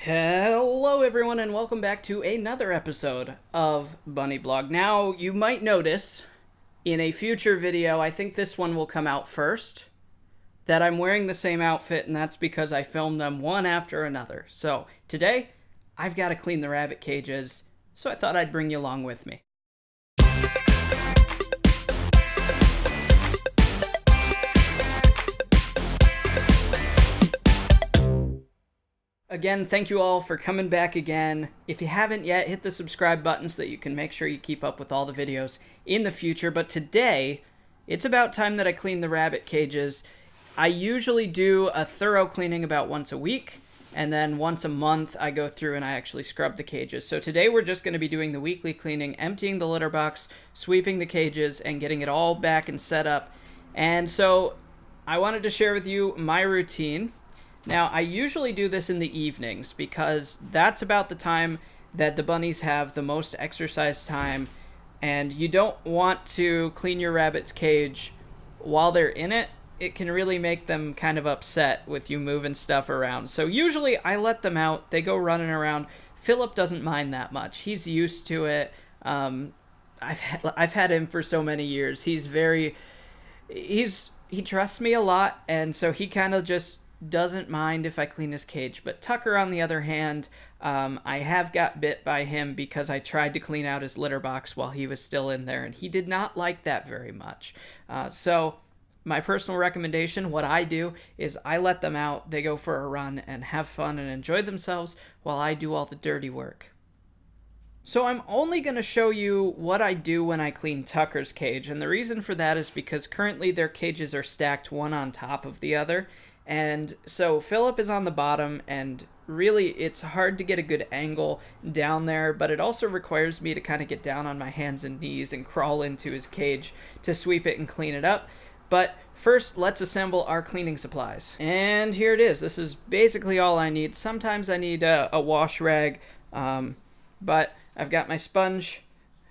Hello everyone and welcome back to another episode of Bunny Blog. Now, you might notice in a future video, I think this one will come out first, that I'm wearing the same outfit, and that's because I filmed them one after another. So today, I've got to clean the rabbit cages, so I thought I'd bring you along with me. Again, thank you all for coming back again. If you haven't yet, hit the subscribe button so that you can make sure you keep up with all the videos in the future. But today, it's about time that I clean the rabbit cages. I usually do a thorough cleaning about once a week, and then once a month I go through and I actually scrub the cages. So today we're just going to be doing the weekly cleaning, emptying the litter box, sweeping the cages, and getting it all back and set up. And so I wanted to share with you my routine. Now, I usually do this in the evenings because that's about the time that the bunnies have the most exercise time, and you don't want to clean your rabbit's cage while they're in it. It can really make them kind of upset with you moving stuff around. So usually I let them out. They go running around. Phillip doesn't mind that much. He's used to it. I've had him for so many years. He trusts me a lot, and so he kind of just doesn't mind if I clean his cage. But Tucker, on the other hand, I have got bit by him because I tried to clean out his litter box while he was still in there, and he did not like that very much. So my personal recommendation, what I do, is I let them out, they go for a run and have fun and enjoy themselves while I do all the dirty work. So I'm only going to show you what I do when I clean Tucker's cage, and the reason for that is because currently their cages are stacked one on top of the other. And so Phillip is on the bottom, and really it's hard to get a good angle down there, but it also requires me to kind of get down on my hands and knees and crawl into his cage to sweep it and clean it up. But first, let's assemble our cleaning supplies. And here it is. This is basically all I need. Sometimes I need a wash rag, but I've got my sponge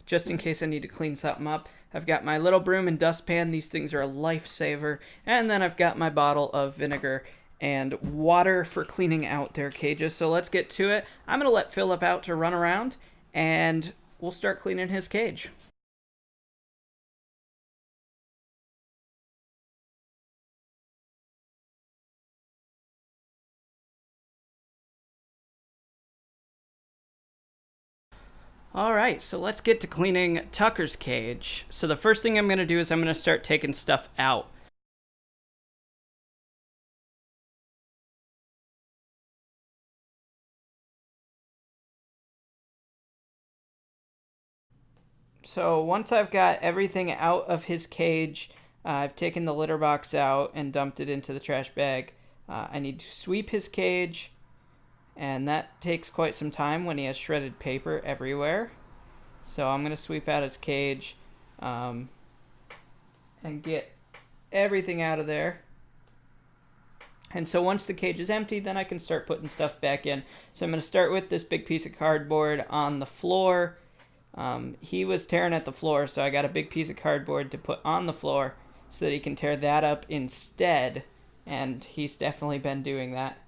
just in case I need to clean something up. I've got my little broom and dustpan. These things are a lifesaver. And then I've got my bottle of vinegar and water for cleaning out their cages. So let's get to it. I'm going to let Phillip out to run around, and we'll start cleaning his cage. Alright, so let's get to cleaning Tucker's cage. So the first thing I'm going to do is I'm going to start taking stuff out. So once I've got everything out of his cage, I've taken the litter box out and dumped it into the trash bag. I need to sweep his cage, and that takes quite some time when he has shredded paper everywhere. So I'm going to sweep out his cage and get everything out of there. And so once the cage is empty, then I can start putting stuff back in. So I'm going to start with this big piece of cardboard on the floor. He was tearing at the floor, so I got a big piece of cardboard to put on the floor so that he can tear that up instead. And he's definitely been doing that.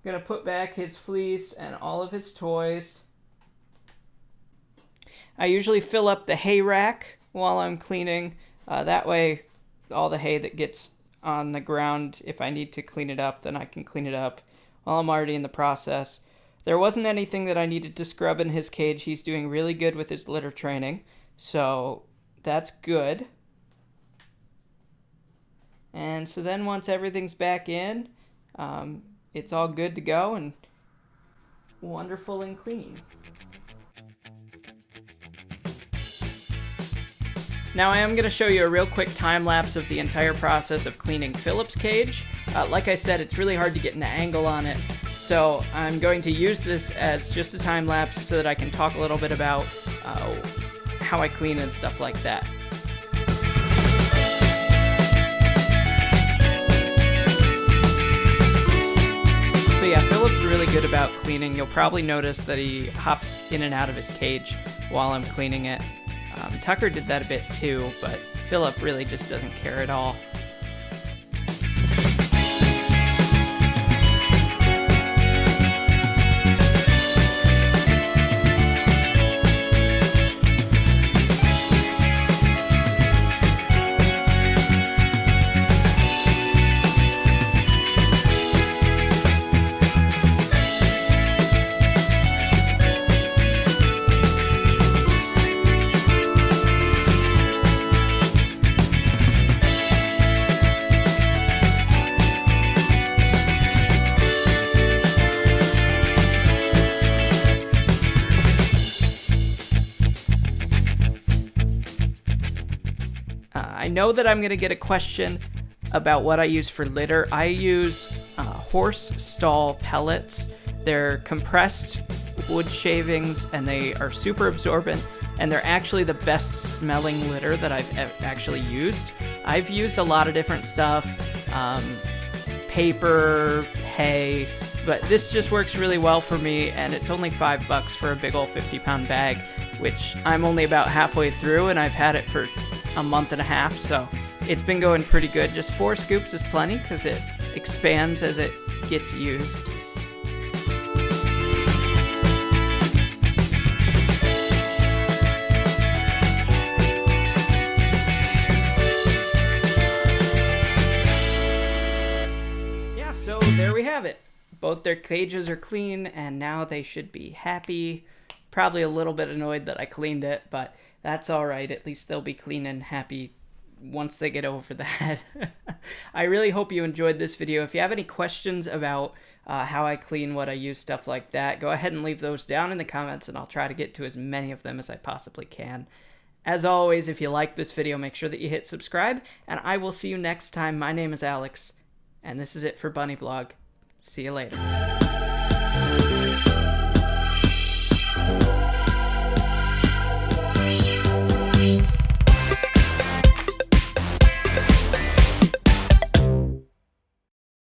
Gonna put back his fleece and all of his toys. I usually fill up the hay rack while I'm cleaning. That way all the hay that gets on the ground, if I need to clean it up, then I can clean it up while I'm already in the process. There wasn't anything that I needed to scrub in his cage. He's doing really good with his litter training, so that's good. And so then once everything's back in, it's all good to go and wonderful and clean. Now I am going to show you a real quick time lapse of the entire process of cleaning Phillip's cage. Like I said, it's really hard to get an angle on it, so I'm going to use this as just a time lapse so that I can talk a little bit about how I clean and stuff like that. So yeah, Phillip's really good about cleaning. You'll probably notice that he hops in and out of his cage while I'm cleaning it. Tucker did that a bit too, but Phillip really just doesn't care at all. know that I'm going to get a question about what I use for litter. I use horse stall pellets. They're compressed wood shavings, and they are super absorbent, and they're actually the best smelling litter that I've actually used. I've used a lot of different stuff, paper, hay, but this just works really well for me, and it's only $5 for a big old 50-pound bag, which I'm only about halfway through, and I've had it for a month and a half, so it's been going pretty good. Just 4 scoops is plenty because it expands as it gets used. Yeah, so there we have it. Both their cages are clean, and now they should be happy. Probably a little bit annoyed that I cleaned it, but that's all right. At least they'll be clean and happy once they get over that. I really hope you enjoyed this video. If you have any questions about how I clean, what I use, stuff like that, go ahead and leave those down in the comments, and I'll try to get to as many of them as I possibly can. As always, if you like this video, make sure that you hit subscribe, and I will see you next time. My name is Alex, and this is it for Bunny Blog. See you later.